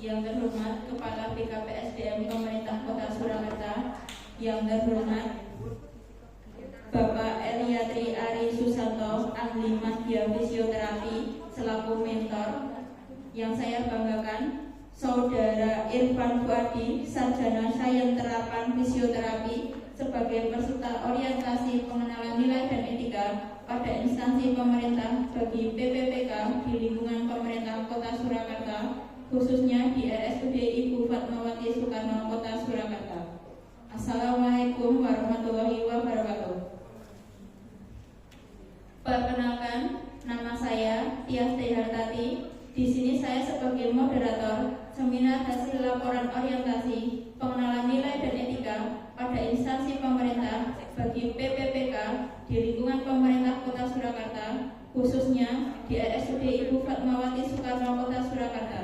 Yang terhormat Kepala BKPSDM Pemerintah Kota Surakarta, yang terhormat Bapak Eliatri Ari Susanto, ahli media fisioterapi selaku mentor. Yang saya banggakan Saudara Irfan Fuadi, sarjana sains terapan fisioterapi, sebagai peserta orientasi pengenalan nilai dan etika pada instansi pemerintah bagi PPPK di lingkungan pemerintah Kota Surakarta, khususnya di RSUD Ibu Fatmawati Soekarno Kota Surakarta. Assalamualaikum warahmatullahi wabarakatuh. Perkenalkan, nama saya Tias Hartati. Di sini saya sebagai moderator seminar hasil laporan orientasi pengenalan nilai dan etika pada instansi pemerintah bagi PPPK di lingkungan pemerintah Kota Surakarta, khususnya di RSUD Ibu Fatmawati Soekarno Kota Surakarta.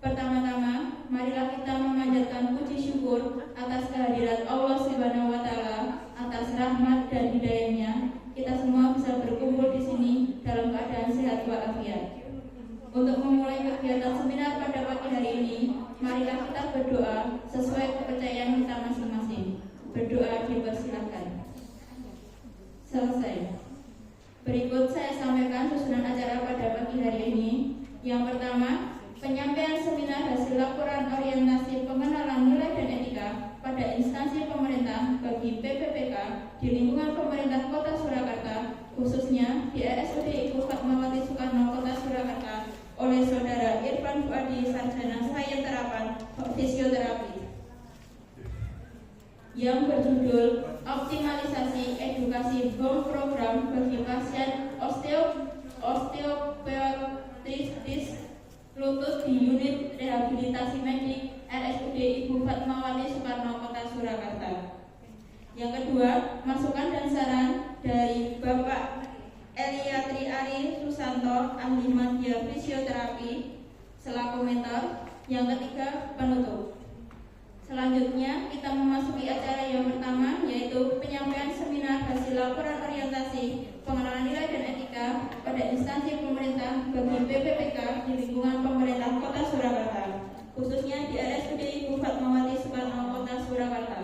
Pertama-tama, marilah kita memanjatkan puji syukur atas kehadirat Allah Subhanahu wa Ta'ala, atas rahmat dan hidayahnya. Kita semua bisa berkumpul di sini dalam keadaan sehat walafiat. Untuk memulai kegiatan seminar pada pagi hari ini, marilah kita berdoa sesuai kepercayaan kita masing-masing. Berdoa dipersilakan. Selesai. Berikut saya sampaikan susunan acara pada pagi hari ini. Yang pertama, penyampaian seminar hasil laporan orientasi pengenalan nilai dan etika pada instansi pemerintah bagi PPPK di lingkungan pemerintah Kota Surakarta, khususnya di RSUD Ibu Fatmawati Soekarno Kota Surakarta, oleh Saudara Irfan Fuadi, sarjana sains terapan fisioterapi, yang berjudul Optimalisasi Edukasi BOM Program bagi Pasien Osteoartritis Lutut di Unit Rehabilitasi Medik RSUD Ibu Fatmawati Soekarno Kota Surakarta. Yang kedua, masukan dan saran dari Bapak Eliatri Ari Susanto, ahli media fisioterapi selaku mentor. Yang ketiga, penutup. Selanjutnya kita memasuki acara yang pertama, yaitu penyampaian seminar hasil laporan orientasi pengenalan nilai dan etika pada instansi pemerintah bagi PPPK di lingkungan pemerintah Kota Surakarta, khususnya di RSUD Ibu Fatmawati Soekarno Kota Surakarta,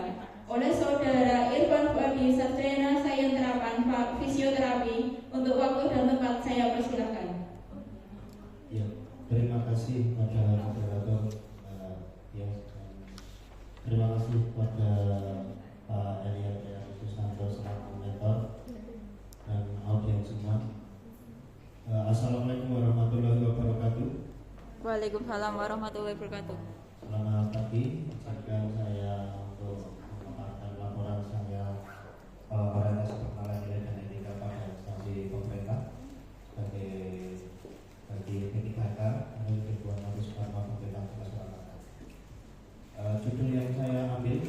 oleh Saudara Irfan Fuadi, sarjana sains terapan fisioterapi. Untuk waktu dan tempat saya persilakan. Ya, terima kasih pada moderator. Terima kasih kepada Pak Eliatri Ari Susanto selaku mentor dan audiens semua. Assalamualaikum warahmatullahi wabarakatuh. Waalaikumsalam warahmatullahi wabarakatuh. Selamat pagi. Izinkan saya untuk memaparkan laporan saya orientasi pengenalan nilai dan etika pada instansi pemerintah sebagai bagi P3K menurut Ribuan Habis Farma Pemerintah Kota Surakarta. Judul yang saya ambil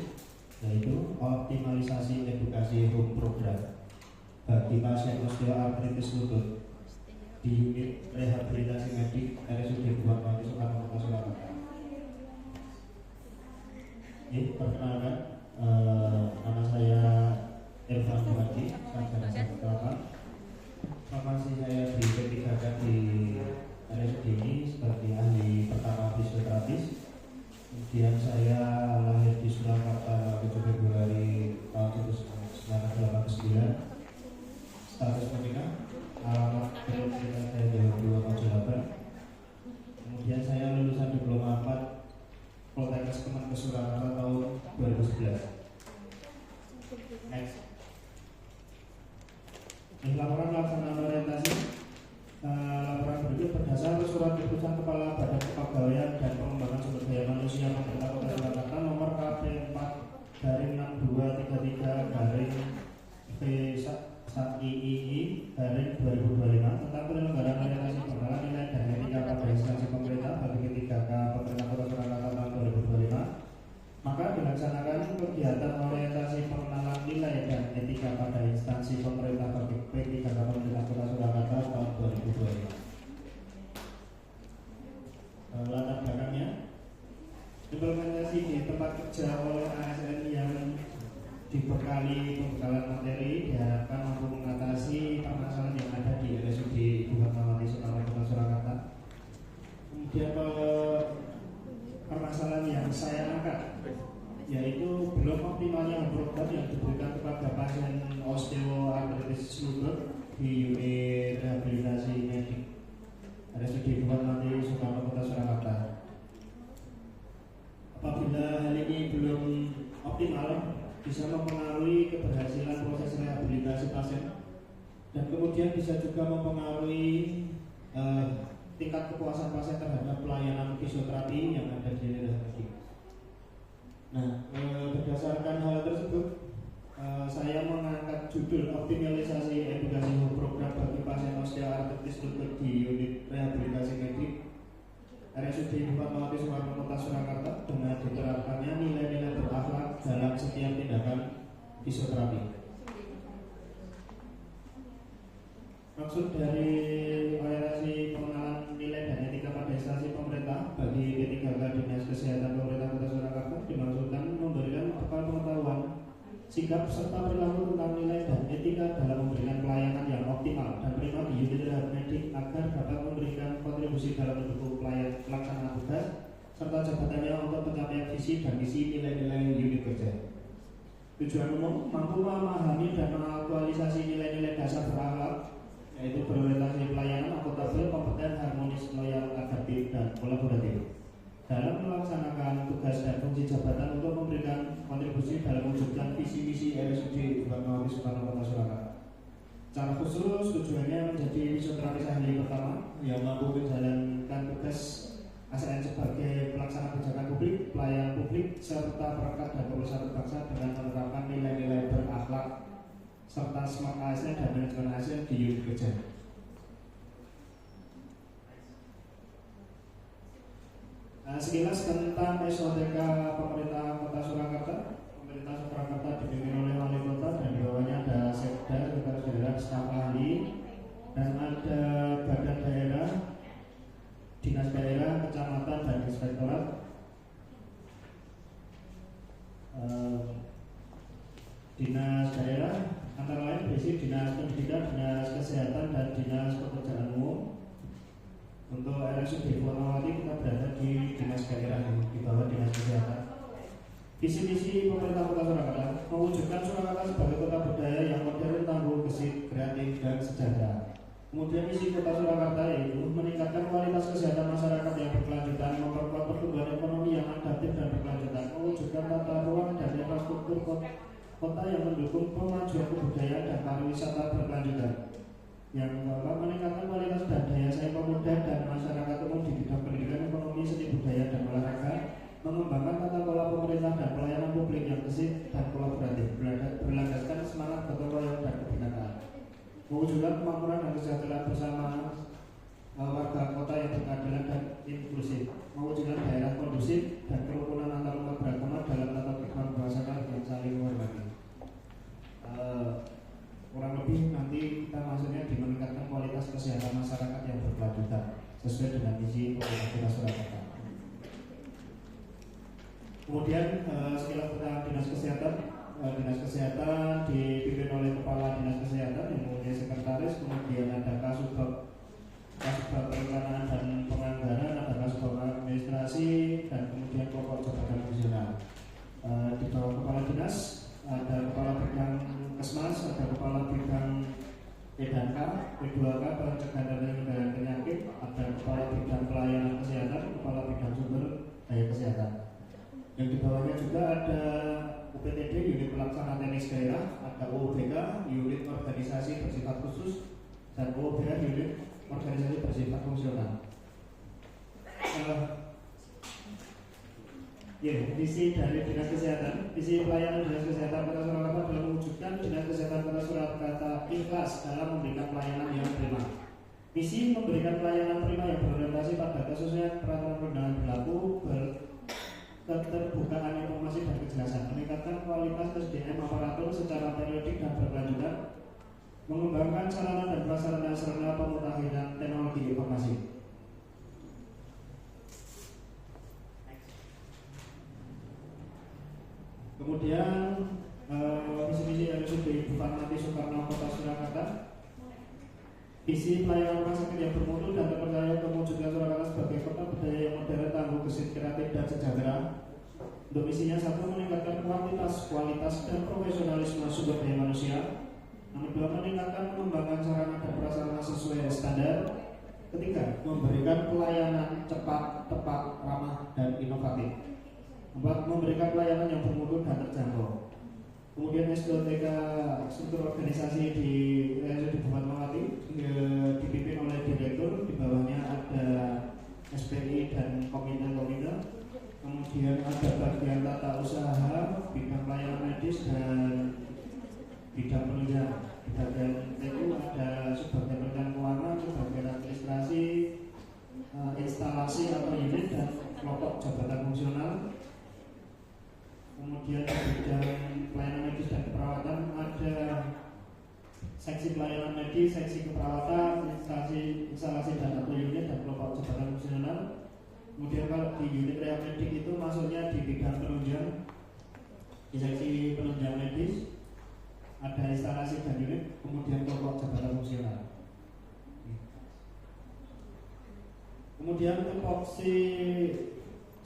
yaitu Optimalisasi Edukasi Home Program bagi pasien osteoartritis lutut di Unit Rehabilitasi Medik RSUD Ribuan Habis Farma Kota Surakarta. Ini perkenalkan, nama saya Irfan Fuadi, sarjana sains terapan. Formasi saya di P3K di RSUD ini sebagai ahli pertama fisioterapis. Kemudian saya lahir di Surakarta 7 Februari tahun 1989. Status menikah, alamat domisili saya Jawa 2 Mojokerto. Kemudian saya lulusan diploma 4 Poltekkes Kemenkes Surakarta tahun 2011. Next. Ini laporan pelaksanaan orientasi. Laporan berikut berdasar surat keputusan Kepala Badan Kepegawaian dan Pengembangan Sumber Daya Manusia Pemerintah Kota Surakarta nomor KP4/62/V/III/2025 tentang penyelenggaraan orientasi pengenalan nilai dan etika pada instansi pemerintah bagi P3K Pemerintah Kota Surakarta tahun 2025. Maka dilaksanakan kegiatan orientasi pengenalan nilai dan etika pada instansi pemerintah bagi P3K Pemerintah Kota Surakarta tahun 2025. Latar belakangnya, implementasi di tempat kerja oleh ASN yang dibekali pembekalan materi diharapkan mampu mengatasi permasalahan yang ada di RSUD Ibu Fatmawati Soekarno Kota Surakarta. Kemudian kemudian bisa juga mempengaruhi tingkat kepuasan pasien terhadap pelayanan fisioterapi yang ada di daerah medik. Nah, berdasarkan hal tersebut, saya mengangkat judul optimalisasi edukasi program bagi pasien osteoartritis lutut di unit rehabilitasi medik RSUD Fatmawati Soekarno Kota Surakarta dengan diterapkannya nilai-nilai berakhlak dalam setiap tindakan fisioterapi. Maksud dari orientasi pengenalan nilai dan etika pada instansi pemerintah bagi P3K Dinas Kesehatan Pemerintah Kota Surakarta dimaksudkan memberikan bekal pengetahuan, sikap serta perilaku tentang nilai dan etika dalam memberikan pelayanan yang optimal dan prima di unit rehab medik agar dapat memberikan kontribusi dalam mendukung pelaksanaan tugas serta jabatannya untuk pencapaian visi dan misi nilai-nilai unit kerja. Tujuan umum mampu memahami dan mengaktualisasi nilai-nilai dasar berakhlak, yaitu berorientasi pelayanan akuntabel, kompeten, harmonis, loyal, adaptif, dan kolaboratif dalam melaksanakan tugas dan fungsi jabatan untuk memberikan kontribusi dalam mewujudkan visi misi RSUD Fatmawati Soekarno Kota Surakarta. Secara khusus tujuannya menjadi fisioterapis ahli pertama yang mampu menjalankan tugas ASN sebagai pelaksana kebijakan publik, pelayan publik, serta perangkat dan perusahaan bangsa dengan menerapkan nilai-nilai berakhlak serta smart ASN dan manajemen ASN di unit kerja. Sekilas tentang SOTK Pemerintah Kota Surakarta. Pemerintah Surakarta dipimpin oleh Wali Kota dan di bawahnya ada Sekda, Sekretaris Daerah, staf ahli, dan ada badan daerah, dinas daerah, kecamatan, dan inspektorat. Dinas daerah antara lain berisi dinas pendidikan, dinas kesehatan, dan dinas pekerjaan umum. Untuk RSUD Fatmawati kita berada di dinas daerah di bawah dinas kesehatan. Visi misi pemerintah Kota Surakarta mewujudkan Surakarta sebagai kota budaya yang modern, tangguh, gesit, kreatif, dan sejahtera. Kemudian misi Kota Surakarta yaitu meningkatkan kualitas kesehatan masyarakat yang berkelanjutan, memperkuat pertumbuhan ekonomi yang adaptif dan berkelanjutan, mewujudkan tata ruang dan infrastruktur kota yang mendukung pemajuan kebudayaan dan pariwisata berkelanjutan. Yang keempat, meningkatkan kualitas dan daya saing pemuda dan masyarakat umum di bidang pendidikan, ekonomi, seni budaya, dan olahraga, mengembangkan tata kelola pemerintah dan pelayanan publik yang gesit dan kolaboratif, berlandaskan semangat gotong royong dan kebinekaan, mewujudkan kemakmuran dan kesejahteraan bersama warga kota yang berkeadilan dan inklusif, mewujudkan daerah kondusif dan kerukunan antar umat beragama dalam tata kehidupan berbangsa yang saling menghormati. Kurang lebih nanti kita maksudnya di meningkatkan kualitas kesehatan masyarakat yang berkelanjutan sesuai dengan visi pemerintah Kota Surakarta. Kemudian sekilas tentang dinas kesehatan. Dinas kesehatan dipimpin oleh kepala dinas kesehatan yang mempunyai sekretaris, kemudian ada kasubag perencanaan dan penganggaran, ada kasubag administrasi, dan kemudian pokok jabatan fungsional. Di bawah kepala dinas ada kepala bidang Kesmas, ada kepala bidang P&K, P2K, pencegahan dan pengendalian penyakit, ada kepala bidang pelayanan kesehatan, kepala bidang sumber daya kesehatan. Yang di bawahnya juga ada UPTD, unit pelaksana teknis daerah, ada OOBK, unit organisasi bersifat khusus, dan OOBH, unit organisasi bersifat fungsional. Visi dari dinas kesehatan, visi pelayanan dinas kesehatan Kota Surakarta adalah mewujudkan dinas kesehatan Kota Surakarta ikhlas dalam memberikan pelayanan yang prima. Misi memberikan pelayanan prima yang berorientasi pada kesesuaian peraturan perundangan berlaku, keterbukaan informasi dan kejelasan, meningkatkan kualitas SDM aparatur secara periodik dan berkelanjutan, mengembangkan sarana dan prasarana sarana pemutahiran teknologi informasi. Kemudian visi-misi RSUD Fatmawati Soekarno Kota Surakarta. Visi pelayanan rumah sakit yang bermutu dan terpercaya untuk mewujudkan Surakarta sebagai kota budaya yang modern, tangguh, gesit, kreatif, dan sejahtera. Untuk misinya, satu, meningkatkan kualitas dan profesionalisme sumber daya manusia. Yang kedua, meningkatkan pengembangan sarana dan prasarana sesuai standar. Ketiga, memberikan pelayanan cepat, tepat, ramah, dan inovatif. 4. Memberikan pelayanan yang bermutu dan terjangkau. Kemudian SDOTK struktur organisasi di RSUD Fatmawati dipimpin oleh direktur, di bawahnya ada SPI dan komite-komite. Kemudian ada bagian tata usaha, bidang pelayanan medis dan bidang penunjang. Di bagian itu ada subbagian perencanaan keuangan, subbagian administrasi, instalasi atau unit dan kelompok jabatan fungsional. Kemudian di bidang pelayanan medis dan keperawatan ada seksi pelayanan medis, seksi keperawatan, instalasi dan atau unit dan kelompok jabatan fungsional. Kemudian kalau di unit rehab medik itu masuknya di bidang penunjang, di seksi penunjang medis ada instalasi dan unit, kemudian kelompok jabatan fungsional. Kemudian tupoksi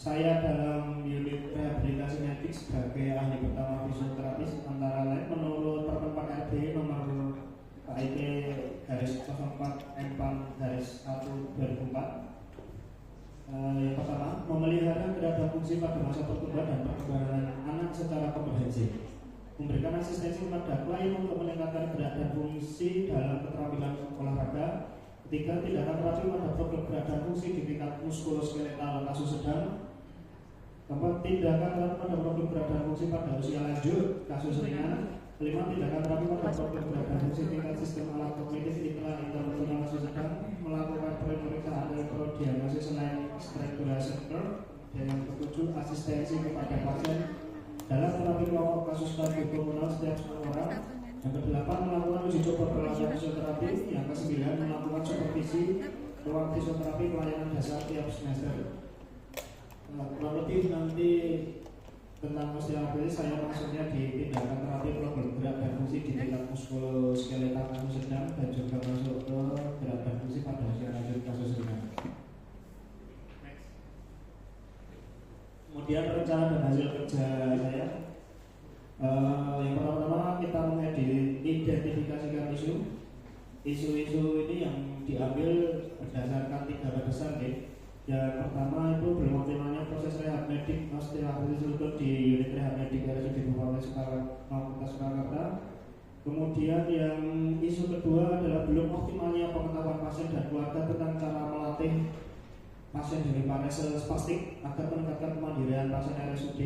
saya dalam unit rehabilitasi medik sebagai ahli pertama fisioterapis antara lain menurut Permen 4 RB nomor KIP garis 04 M4 garis 1 2004. Yang pertama, memelihara gerakan fungsi pada masa pertumbuhan dan perkembangan anak secara komprehensif, memberikan asistensi kepada klien untuk meningkatkan gerak dan fungsi dalam keterampilan olahraga. Ketiga, tindakan terapi pada problem gerak dan fungsi di tingkat muskuloskeletal kasus sedang. Keempat, tindakan terapi pada problem gerak dan fungsi pada usia lanjut kasus ringan. Kelima, tindakan terapi pada problem gerak dan fungsi tingkat sistem alat kognitif interpersonal kasus sedang, melakukan pemeriksaan elektrodiagnosis selain strangulation curve. Dan yang ketujuh, asistensi kepada pasien dalam terapi kelompok kasus kardiokomunal setiap 10 orang. Yang kedelapan, melakukan uji coba perlakuan fisioterapi. Yang kesembilan, melakukan supervisi ruang fisioterapi pelayanan dasar tiap semester. Kurang lebih nanti tentang osteoartritis saya maksudnya di tindakan terapi problem gerak dan fungsi di tingkat muskuloskeletal kasus sedang dan juga masuk ke gerak dan fungsi pada usia lanjut kasus ringan. Kemudian rencana dan hasil kerja saya. Yang pertama kita mengidentifikasikan isu-isu ini yang diambil berdasarkan 3 besar nih. Yang pertama itu belum optimalnya proses rehab medik osteoartritis lutut di unit rehab medik RSUD Bupati Surakarta. Kemudian yang isu kedua adalah belum optimalnya pengetahuan pasien dan keluarga tentang cara melatih pasien dengan parese spastik agar meningkatkan kemandirian pasien RSUD.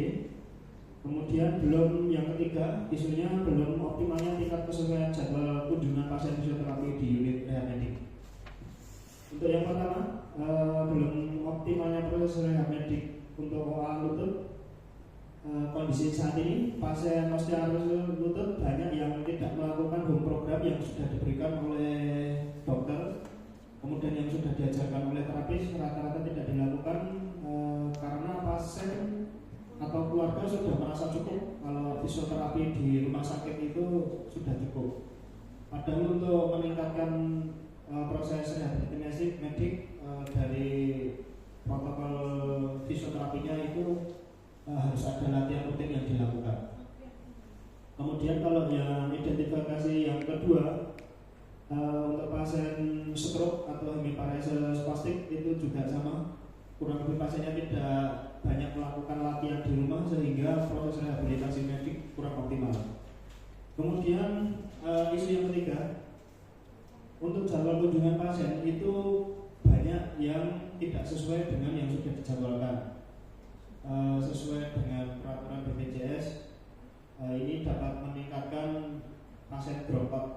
Kemudian yang ketiga, isunya belum optimalnya tingkat kesesuaian jadwal kunjungan pasien fisioterapi di unit rehab medik. Untuk yang pertama, belum optimalnya proses rehab medik untuk OA lutut. Kondisi saat ini pasien osteoartritis lutut banyak yang tidak melakukan home program yang sudah diberikan oleh dokter, kemudian yang sudah diajarkan oleh terapis rata-rata tidak dilakukan karena pasien atau keluarga sudah merasa cukup kalau fisioterapi di rumah sakit itu sudah cukup. Padahal untuk meningkatkan proses rehabilitasi medik dari protokol fisioterapinya itu harus ada latihan rutin yang dilakukan. Kemudian kalau yang identifikasi yang kedua untuk pasien stroke atau hemiparese spastik itu juga sama, kurang lebih pasiennya tidak banyak melakukan latihan di rumah sehingga proses rehabilitasi medik kurang optimal. Kemudian isu yang ketiga, untuk jadwal kunjungan pasien itu banyak yang tidak sesuai dengan yang sudah dijadwalkan. Sesuai dengan peraturan BPJS, ini dapat meningkatkan pasien drop out.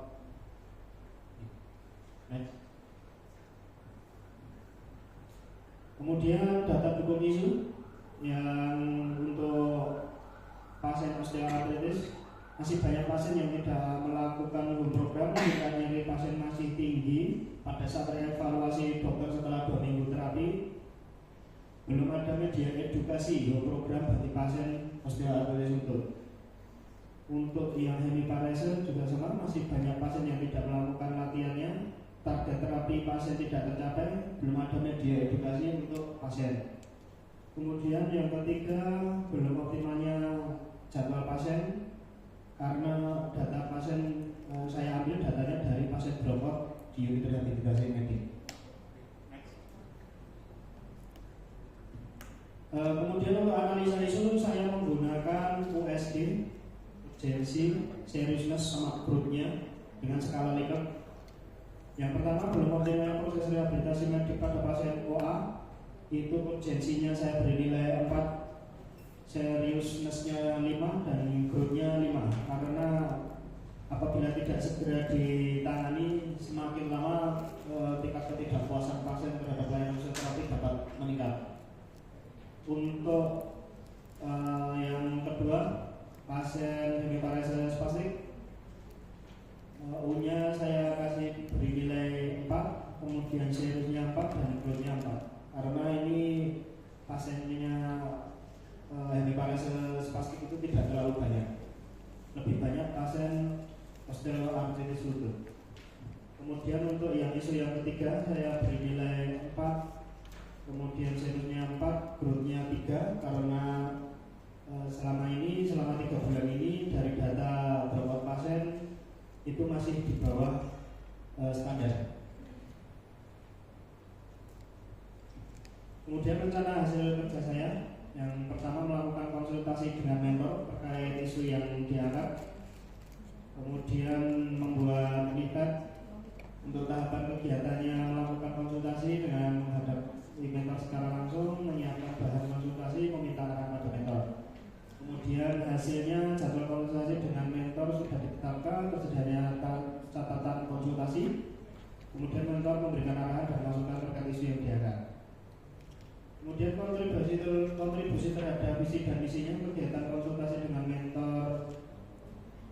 Next. Kemudian data dukung isu yang untuk pasien osteoartritis, masih banyak pasien yang tidak melakukan home program jika nyeri pasien masih tinggi pada saat evaluasi dokter setelah 2 minggu terapi. Belum ada media edukasi home program bagi pasien osteoartritis lutut. Untuk yang hemiparese juga sama, masih banyak pasien yang tidak melakukan latihannya. Target terapi pasien tidak tercapai, belum ada media edukasi untuk pasien. Kemudian yang ketiga, belum optimalnya jadwal pasien karena data pasien saya ambil datanya dari pasien dropout di unit rehabilitasi medik. Kemudian untuk analisa isu saya menggunakan USD urgensi, seriousness sama grupnya dengan skala Likert. Yang pertama, belum optimalnya proses rehabilitasi medik pada pasien OA, itu urgensinya saya beri nilai 4, seriousness-nya 5, dan grupnya 5. Karena apabila tidak segera ditangani, semakin lama tingkat ketidakpuasan pasien terhadap pelayanan fisioterapi dapat meningkat. Untuk yang kedua, pasien hemiparesis spastik, U-nya saya kasih beri nilai 4, kemudian seriousnya 4 dan grupnya 4. Karena ini pasiennya hemiparesis spastik itu tidak terlalu banyak. Lebih banyak pasien osteoartritis lutut. Kemudian untuk yang isu yang ketiga saya beri nilai 4, kemudian seriousnya 4, grupnya 3. Karena selama 3 bulan ini dari data beberapa pasien itu masih di bawah standar. Kemudian rencana hasil kerja saya, yang pertama melakukan konsultasi dengan mentor terkait isu yang diangkat, kemudian membuat menikat. Untuk tahapan kegiatannya melakukan konsultasi dengan menghadapi mentor secara langsung, menyiapkan bahan konsultasi, meminta arahan pada mentor. Kemudian hasilnya jadwal konsultasi dengan mentor sudah ditetapkan, tersedianya catatan konsultasi. Kemudian mentor memberikan arahan dan masukan terkait isu yang diangkat. Kemudian kontribusi terhadap visi dan misinya, kegiatan konsultasi dengan mentor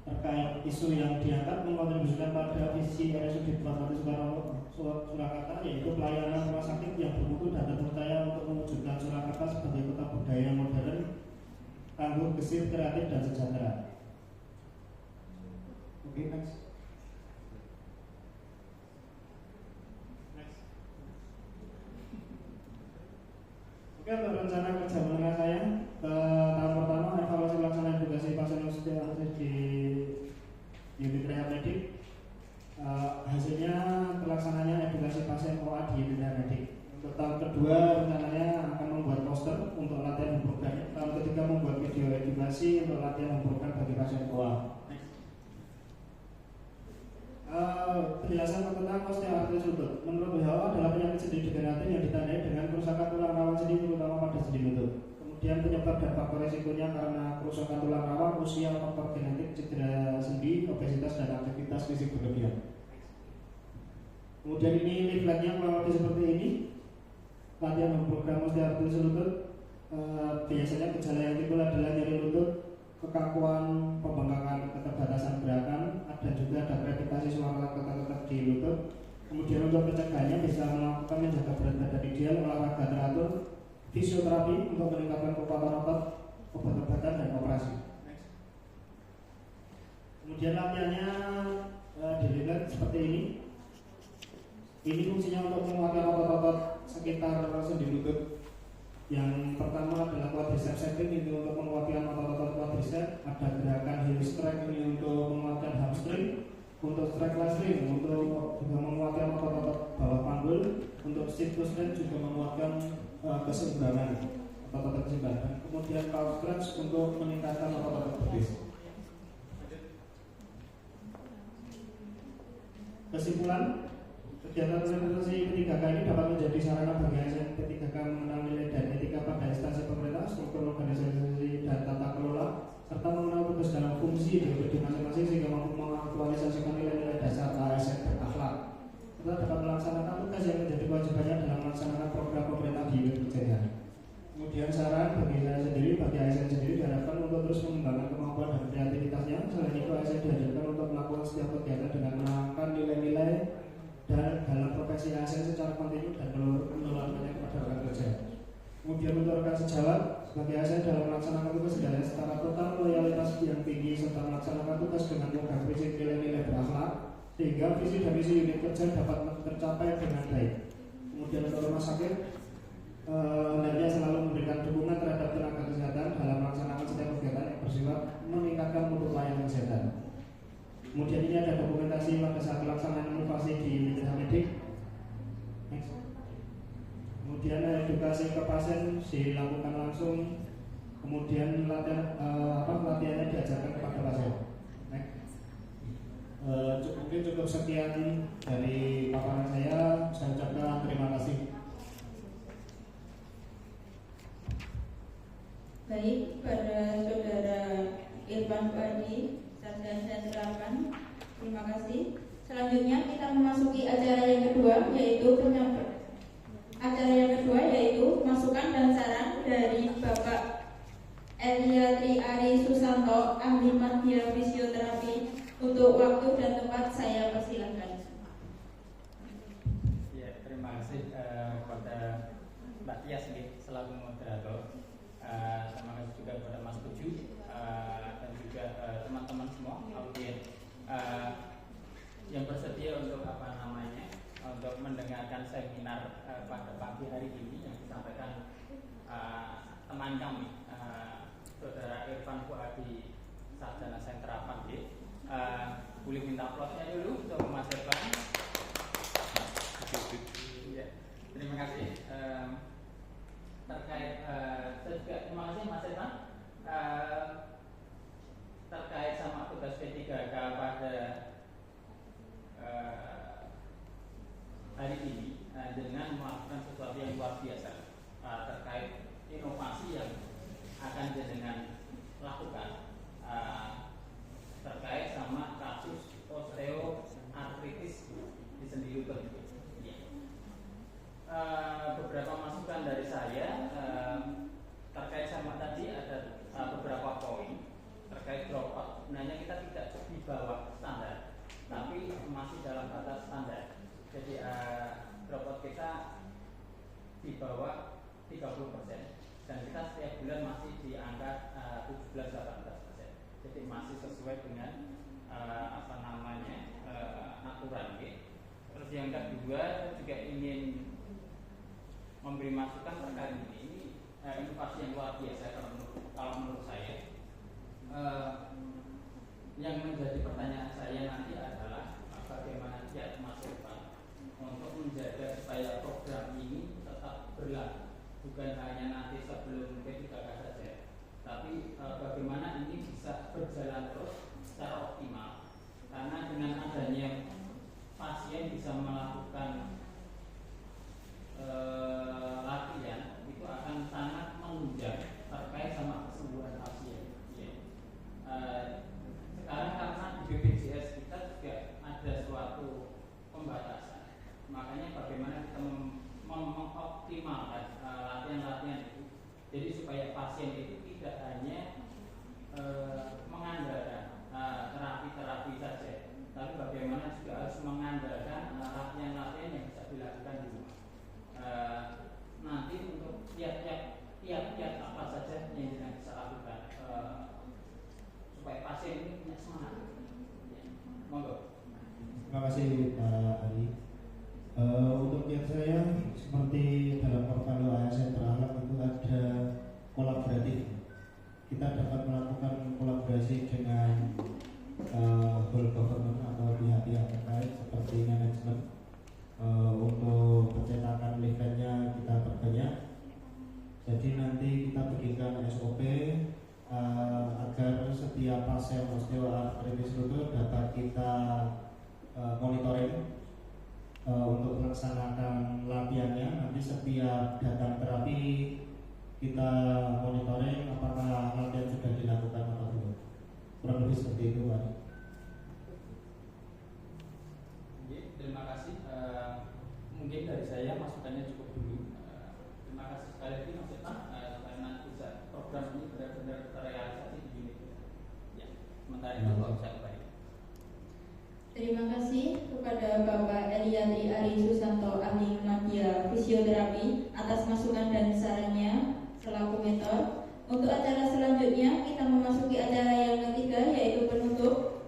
terkait isu yang diangkat mengkontribusikan pada visi RSUD Fatmawati Soekarno Surakarta, yaitu pelayanan rumah sakit yang bermutu dan terpercaya untuk mewujudkan Surakarta sebagai kota budaya modern, tangguh, gesit, kreatif, dan sejahtera. Oke, next. Oke, untuk rencana kerja menengah saya tahun pertama, evaluasi pelaksanaan edukasi pasien osteoartritis di unit rehab medik. Hasilnya pelaksananya edukasi pasien OA di unit rehab medik. Untuk tahun kedua rencananya akan membuat poster untuk latihan hubungan. Tahun ketiga membuat video edukasi untuk latihan hubungan bagi pasien OA. Penjelasan tentang osteoartritis lutut. Menurut WHO adalah penyakit sendi degeneratif yang ditandai dengan kerusakan tulang rawan sendi, terutama pada sendi lutut. Kemudian penyebab dan faktor risikonya karena kerusakan tulang rawan, usia, faktor genetik, cedera sendi, obesitas, dan aktivitas fisik berlebihan. Kemudian ini leafletnya kurang lebih seperti ini. Latihan program osteoartritis lutut. Biasanya gejala yang timbul adalah nyeri lutut, kekakuan, pembengkakan, keterbatasan gerakan, dan juga ada gravitasi suara ketat-ketat di lutut. Kemudian untuk pencegahannya bisa melakukan menjaga berat badan ideal, olahraga teratur, fisioterapi untuk meningkatkan kekuatan otot, obat-obatan, dan operasi. Kemudian latihannya dilihat seperti ini. Ini fungsinya untuk menguatkan otot-otot sekitar sendi lutut. Yang pertama adalah quadriceps setting, ini untuk menguatkan otot-otot quadriceps. Ada gerakan heel strike, ini untuk menguatkan hamstring. Untuk strike string untuk juga menguatkan otot-otot bawah panggul. Untuk sit to stand juga menguatkan keseimbangan otot-otot keseimbangan. Kemudian calf stretch untuk meningkatkan otot-otot betis. Kesimpulan, kegiatan rehabilitasi P3K ini dapat menjadi sarana bagi ASN P3K mengenal nilai dan etika pada instansi pemerintah, struktur organisasi dan tata kelola, serta mengenal tugas dalam fungsi di BPD masing-masing sehingga mampu mengaktualisasikan nilai-nilai dasar ASN berakhlak. Serta dapat melaksanakan tugas yang menjadi kewajibannya dalam melaksanakan program pemerintah di unit kerjanya. Kemudian saran bagi saya sendiri, bagi ASN sendiri diharapkan untuk terus mengembangkan kemampuan dan kreativitasnya. Selain itu ASN diharapkan untuk melakukan setiap kegiatan dengan menanamkan nilai-nilai dan dalam profesi ASN secara kontinu dan menularkannya kepada rekan kerja. Kemudian untuk rekan sejawat, sebagai ASN dalam melaksanakan tugas negara secara total, loyalitas yang tinggi serta melaksanakan tugas dengan memegang prinsip nilai-nilai berakhlak, sehingga visi dan misi unit kerja dapat tercapai dengan baik. Kemudian untuk rumah sakit, hendaknya selalu memberikan dukungan terhadap tenaga kesehatan dalam melaksanakan setiap kegiatan yang bersifat meningkatkan mutu pelayanan kesehatan. Kemudian ini ada dokumentasi pada saat pelaksanaan inovasi di unit medik. Kemudian edukasi ke pasien dilakukan langsung. kemudian latihannya diajarkan kepada pasien. Mungkin cukup sekian dari paparan saya ucapkan terima kasih. Baik, pada Saudara Irfan Fuadi, Sarjana Terapan, terima kasih. Selanjutnya kita memasuki acara yang kedua, yaitu masukan dan saran dari Bapak Eliatri Ari Susanto, ahli media fisioterapi. Untuk waktu dan tempat saya persilahkan. Ya, terima kasih kepada Mbak Tias selaku moderator. Terima kasih juga kepada Mas Puju dan juga teman-teman semua audien yang bersedia untuk untuk mendengarkan seminar pada pagi hari ini yang disampaikan teman kami Saudara Irfan Fuadi, Sarjana Terapan. Boleh minta aplausnya dulu untuk Mas Irfan. Ya, terima kasih. Terkait terima kasih Mas Irfan terkait sama tugas P3K pada hari ini dengan melakukan sesuatu yang luar biasa terkait inovasi yang akan jenengan lakukan terkait sama kasus osteoartritis di sendi lutut. Beberapa masukan dari saya terkait sama tadi ada beberapa poin terkait dropout. Sebenarnya kita tidak di bawah standar, tapi masih dalam batas standar. Jadi dropout kita di bawah 30% dan kita setiap bulan masih di angka 17-18%. Jadi masih sesuai dengan aturan. Terus yang kedua, saya juga ingin memberi masukan terkait ini inovasi yang luar biasa kalau menurut saya. Yang menjadi pertanyaan saya nanti adalah bagaimana kiat Mas Irfan untuk menjaga supaya program ini tetap berlaku, bukan hanya nanti sebelum P3K saja, tapi bagaimana ini bisa berjalan terus secara optimal. Karena dengan adanya pasien bisa melakukan latihan itu akan sangat menunjang terkait sama kesembuhan pasien. Sekarang karena di BPJS kita juga ada suatu pembatasan, makanya bagaimana kita mengoptimalkan latihan-latihan itu, jadi supaya pasien itu tidak hanya mengandalkan terapi-terapi saja, tapi bagaimana juga harus mengandalkan latihan-latihan yang bisa dilakukan di rumah. Nanti untuk tiap-tiap apa saja yang kita bisa lakukan supaya pasien ini punya semangat. Monggo. Terima kasih Pak Ari. Untuk kiat saya seperti dalam portfolio ASN Teralam itu ada kolaboratif. Kita dapat melakukan kolaborasi dengan whole government atau pihak-pihak terkait seperti manajemen. Untuk percetakan leafletnya kita perbanyak. Jadi nanti kita bikinkan SOP agar setiap pasien osteoartritis lutut dapat kita monitoring untuk melaksanakan latihannya. Nanti setiap datang terapi kita monitoring apakah latihan sudah dilakukan atau belum. Kurang lebih seperti itu, Pak. Terima kasih. Mungkin dari saya masukannya cukup dulu. Terima kasih sekali lagi Mas Irfan karena bisa program ini benar-benar terrealisasi di unit kita. Ya, sementara itu saya kembali. Terima kasih kepada Bapak Eliatri Ari Susanto, ahli media fisioterapi, atas masukan dan sarannya selaku mentor. Untuk acara selanjutnya kita memasuki acara yang ketiga, yaitu penutup.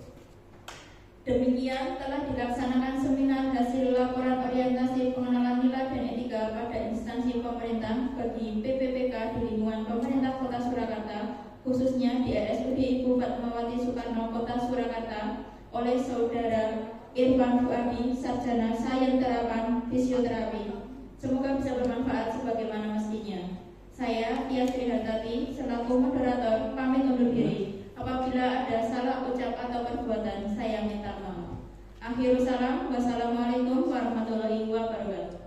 Demikian telah dilaksanakan seminar hasil laporan orientasi pengenalan nilai dan etika pada instansi pemerintah bagi PPPK di lingkungan pemerintah Kota Surakarta, khususnya di RSUD Ibu Fatmawati Soekarno Kota Surakarta, oleh Saudara Irfan Fuadi, Sarjana Sains Terapan Fisioterapi. Semoga bisa bermanfaat sebagaimana mestinya. Saya, Tias Trihartati, selaku moderator, pamit undur diri. Apabila ada salah ucap atau perbuatan, saya minta maaf. Akhirul salam, wassalamualaikum warahmatullahi wabarakatuh.